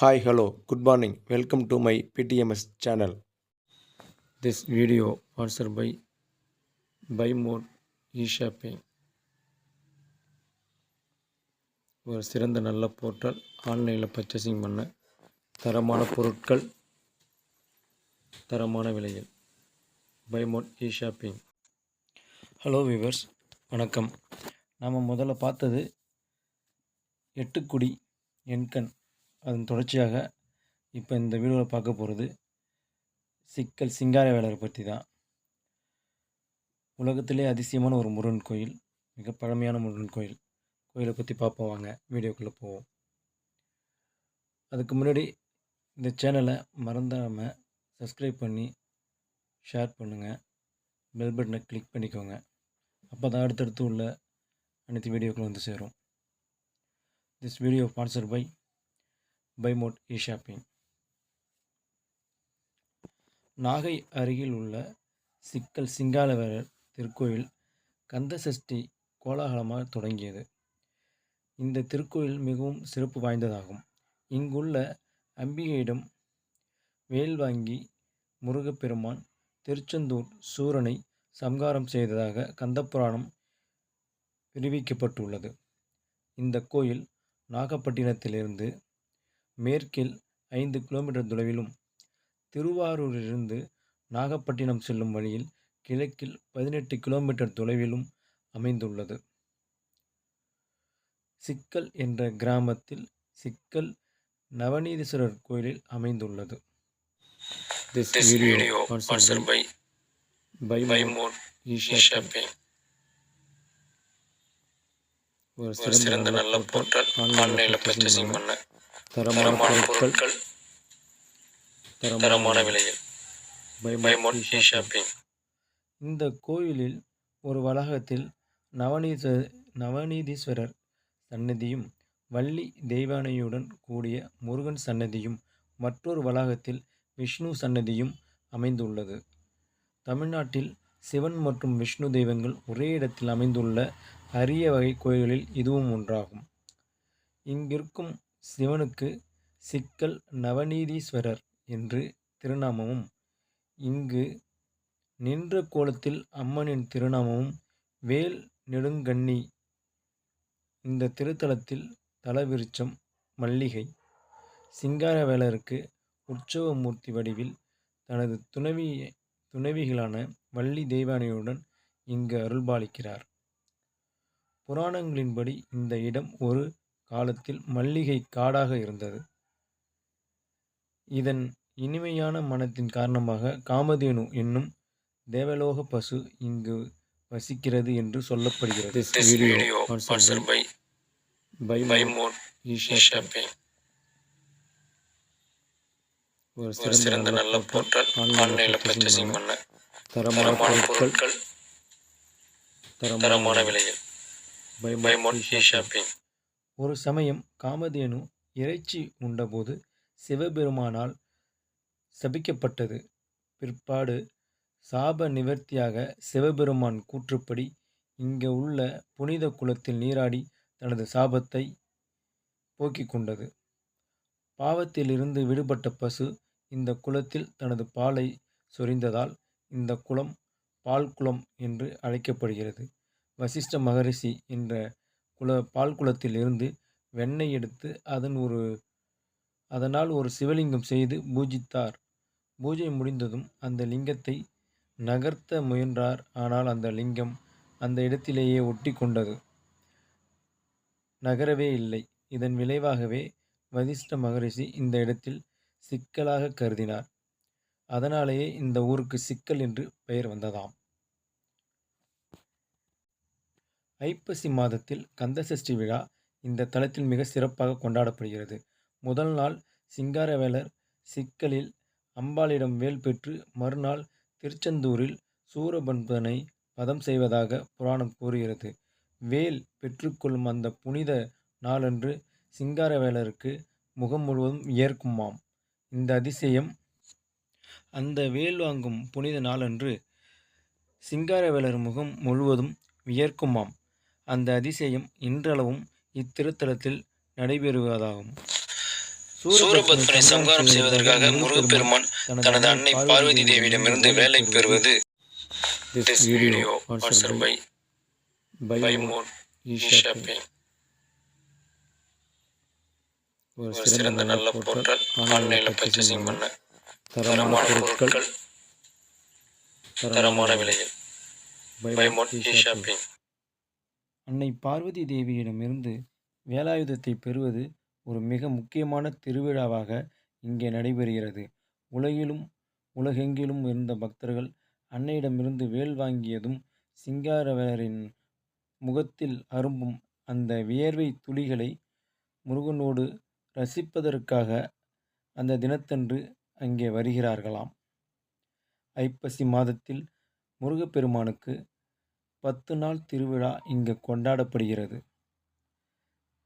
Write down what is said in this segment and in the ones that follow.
Hi, hello, good morning. Welcome to my PTMS channel. This video sponsored by Buy More eShopping. ஒரு சிறந்த நல்ல portal. ஆன்லைனில் purchasing பண்ண தரமான பொருட்கள் தரமான விலையில். Buy More eShopping. Hello viewers, வணக்கம். நாம் முதல்ல பார்த்தது எட்டுக்குடி எண்கண். அதன் தொடர்ச்சியாக இப்போ இந்த வீடியோவில் பார்க்க போகிறது சிக்கல் சிங்காரவேலரை பற்றி தான். உலகத்திலே அதிசயமான ஒரு முருகன் கோயில், மிக பழமையான முருகன் கோயிலை பற்றி பார்ப்போம். வாங்க வீடியோக்குள்ளே போவோம். அதுக்கு முன்னாடி இந்த சேனலை மறந்தாமல் சப்ஸ்கிரைப் பண்ணி ஷேர் பண்ணுங்கள், பெல் பட்டனை கிளிக் பண்ணிக்கோங்க. அப்போ தான் அடுத்தடுத்து உள்ள அனைத்து வீடியோக்களும் வந்து சேரும். This video sponsored by Buy More eShopping. Nagai அருகில் உள்ள சிக்கல் சிங்காரவேலர் திருக்கோயில் கந்தசஷ்டி கோலாகலமாக தொடங்கியது. இந்த திருக்கோயில் மிகவும் சிறப்பு வாய்ந்ததாகும். இங்குள்ள அம்பிகையிடம் வேல் வாங்கி முருகப்பெருமான் திருச்செந்தூர் சூரனை சம்ஹாரம் செய்ததாக கந்தபுராணம் விரிவிக்கப்பட்டுள்ளது. இந்த கோயில் நாகப்பட்டினத்திலிருந்து மேற்கில் 5 கிலோமீட்டர் தொலைவிலும், திருவாரூரிலிருந்து நாகப்பட்டினம் செல்லும் வழியில் கிழக்கில் 18 கிலோமீட்டர் தொலைவிலும் அமைந்துள்ளது. சிக்கல் என்ற கிராமத்தில் சிக்கல் நவநீதீஸ்வரர் கோயிலில் அமைந்துள்ளது. This video sponsored by Buy More eShopping. ஒரு சிறந்த நல்ல போர்ட்டல். ஆன்லைனில் பர்ச்சேசிங் பண்ண தரமான பொருட்கள் தரமான விலையில். Buy More eShopping. இந்த கோயிலில் ஒரு வளாகத்தில் நவநீதீஸ்வரர் சன்னதியும் வள்ளி தெய்வானையுடன் கூடிய முருகன் சன்னதியும் மற்றொரு வளாகத்தில் விஷ்ணு சன்னதியும் அமைந்துள்ளது. தமிழ்நாட்டில் சிவன் மற்றும் விஷ்ணு தெய்வங்கள் ஒரே இடத்தில் அமைந்துள்ள அரிய வகை கோயில்களில் இதுவும் ஒன்றாகும். இங்கிருக்கும் சிவனுக்கு சிக்கல் நவநீதீஸ்வரர் என்று திருநாமமும், இங்கு நின்ற கோலத்தில் அம்மனின் திருநாமமும் வேல் நெடுங்கண்ணி. இந்த திருத்தலத்தில் தலவிருட்சம் மல்லிகை. சிங்காரவேலருக்கு உற்சவமூர்த்தி வடிவில் தனது துணைவிகளான வள்ளி தெய்வானையுடன் இங்கு அருள்பாலிக்கிறார். புராணங்களின்படி இந்த இடம் ஒரு காலத்தில் மல்லிகை காடாக இருந்தது. இதன் இனிமையான மனத்தின் காரணமாக காமதேனு என்னும் தேவலோக பசு இங்கு வசிக்கிறது என்று சொல்லப்படுகிறது. This video sponsored by Buy More eShopping. ஒரு சிறந்த நல்ல போர்ட்டல். ஆன்லைனில் பர்ச்சேசிங் பண்ண தரமான பொருட்கள் தரமான விலையில். Buy More eShopping. ஒரு சமயம் காமதேனு இறைச்சி உண்டபோது சிவபெருமானால் சபிக்கப்பட்டது. பிற்பாடு சாப நிவர்த்தியாக சிவபெருமான் கூற்றுப்படி இங்கே உள்ள புனித குளத்தில் நீராடி தனது சாபத்தை போக்கிக் கொண்டது. பாவத்திலிருந்து விடுபட்ட பசு இந்த குளத்தில் தனது பாலை சொரிந்ததால் இந்த குளம் பால்குளம் என்று அழைக்கப்படுகிறது. வசிஷ்ட மகரிஷி என்ற பால்குளத்தில் இருந்து வெண்ணெய் எடுத்து அதனால் ஒரு சிவலிங்கம் செய்து பூஜித்தார். பூஜை முடிந்ததும் அந்த லிங்கத்தை நகர்த்த முயன்றார். ஆனால் அந்த லிங்கம் அந்த இடத்திலேயே ஒட்டி கொண்டது, நகரவே இல்லை. இதன் விளைவாகவே வசிஷ்ட மகரிஷி இந்த இடத்தில் சிக்கலாக கருதினார். அதனாலேயே இந்த ஊருக்கு சிக்கல் என்று பெயர் வந்ததாம். ஐப்பசி மாதத்தில் கந்தசஷ்டி விழா இந்த தலத்தில் மிக சிறப்பாக கொண்டாடப்படுகிறது. முதல் நாள் சிங்காரவேலர் சிக்கலில் அம்பாளிடம் வேல் பெற்று மறுநாள் திருச்செந்தூரில் சூரபன்மனை வதம் செய்வதாக புராணம் கூறுகிறது. வேல் பெற்றுக்கொள்ளும் அந்த புனித நாளன்று சிங்காரவேலருக்கு முகம் முழுவதும் வியர்க்குமாம். இந்த அதிசயம் அந்த வேல் வாங்கும் புனித நாளன்று சிங்காரவேலர் முகம் முழுவதும் வியர்க்குமாம். அந்த அதிசயம் இன்றளவும் இத்திருத்தலத்தில் நடைபெறுவதாகும். சூரபத்மனை சம்ஹாரம் செய்வதற்காக முருகப்பெருமான் தனது அன்னை பார்வதி தேவியிடமிருந்து வேலை பெறுவது. This video sponsored by More eShopping. ஒரு சிறந்த நல்ல போர்ட்டல். ஆன்லைனில் பர்ச்சேசிங் பண்ண தரமான பொருட்கள் தரமான விலையில். By More eShopping. அன்னை பார்வதி தேவியிடமிருந்து வேலாயுதத்தை பெறுவது ஒரு மிக முக்கியமான திருவிழாவாக இங்கே நடைபெறுகிறது. உலகெங்கிலும் இருந்த பக்தர்கள் அன்னையிடமிருந்து வேல் வாங்கியதும் சிங்காரவேலரின் முகத்தில் அரும்பும் அந்த வியர்வை துளிகளை முருகனோடு ரசிப்பதற்காக அந்த தினத்தன்று அங்கே வருகிறார்களாம். ஐப்பசி மாதத்தில் முருகப்பெருமானுக்கு 10 நாள் திருவிழா இங்கு கொண்டாடப்படுகிறது.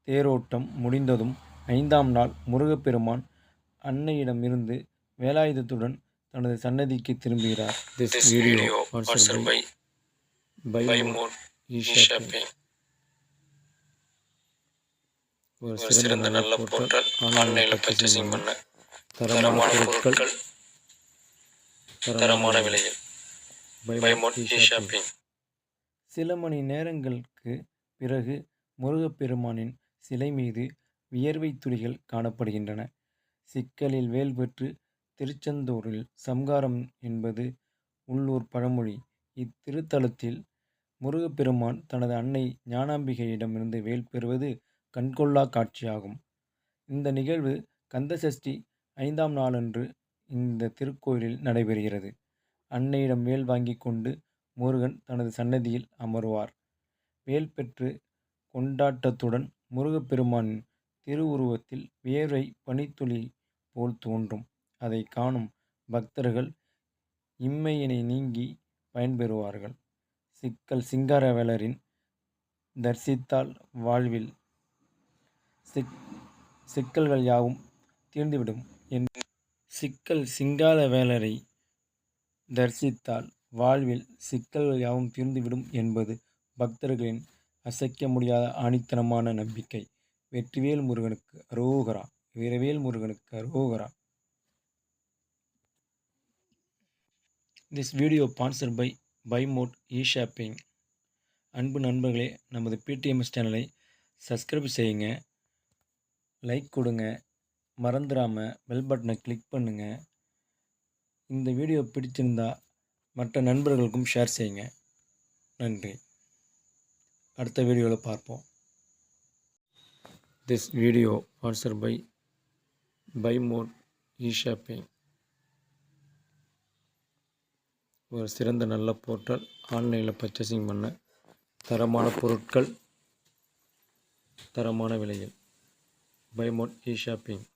தேரோட்டம் முடிந்ததும் 5ஆம் நாள் முருகப்பெருமான் அன்னையிடமிருந்து வேலாயுதத்துடன் தனது சன்னதிக்கு திரும்புகிறார். This video sponsored by More eShopping. ஒரு சிறந்த நல்ல போர்ட்டல். ஆன்லைனில் பர்ச்சேசிங் பண்ண தரமான பொருட்கள் தரமான விலையில். By More eShopping. சில மணி நேரங்களுக்கு பிறகு முருகப்பெருமானின் சிலை மீது வியர்வை துளிகள் காணப்படுகின்றன. சிக்கலில் வேல் பெற்று திருச்செந்தூரில் சம்ஹாரம் என்பது உள்ளூர் பழமொழி. இத்திருத்தலத்தில் முருகப்பெருமான் தனது அன்னை ஞானாம்பிகையிடமிருந்து வேல் பெறுவது கண்கொள்ளா காட்சியாகும். இந்த நிகழ்வு கந்தசஷ்டி 5ஆம் நாளன்று இந்த திருக்கோயிலில் நடைபெறுகிறது. அன்னையிடம் வேல் வாங்கி கொண்டு முருகன் தனது சன்னதியில் அமர்வார். வேல் பெற்று கொண்டாட்டத்துடன் முருகப்பெருமானின் திருவுருவத்தில் வியர்வை பனித்துளி போல் தோன்றும். அதை காணும் பக்தர்கள் இம்மையினை நீங்கி பயன்பெறுவார்கள். சிங்காரவேலரின் தரிசித்தால் வாழ்வில் சிக்கல்கள் யாவும் தீர்ந்துவிடும். சிங்காரவேலரை தரிசித்தால் வாழ்வில் சிக்கல்கள் யாவும் தீர்ந்துவிடும் என்பது பக்தர்களின் அசைக்க முடியாத ஆணித்தனமான நம்பிக்கை. வெற்றிவேல் முருகனுக்கு அரோகரா. வீரவேல் முருகனுக்கு அரோகரா. This video sponsored by More eShopping. அன்பு நண்பர்களே, நமது PTMS சேனலை சப்ஸ்கிரைப் செய்யுங்க, லைக் கொடுங்க, மறந்துடாமல் பெல் பட்டனை கிளிக் பண்ணுங்கள். இந்த வீடியோ பிடிச்சிருந்தா மற்ற நண்பர்களுக்கும் ஷேர் செய்யுங்க. நன்றி. அடுத்த வீடியோவில் பார்ப்போம். This video sponsored by More eShopping. ஒரு சிறந்த நல்ல போர்ட்டல். ஆன்லைனில் பர்ச்சேசிங் பண்ண தரமான பொருட்கள் தரமான விலையில். By More eShopping.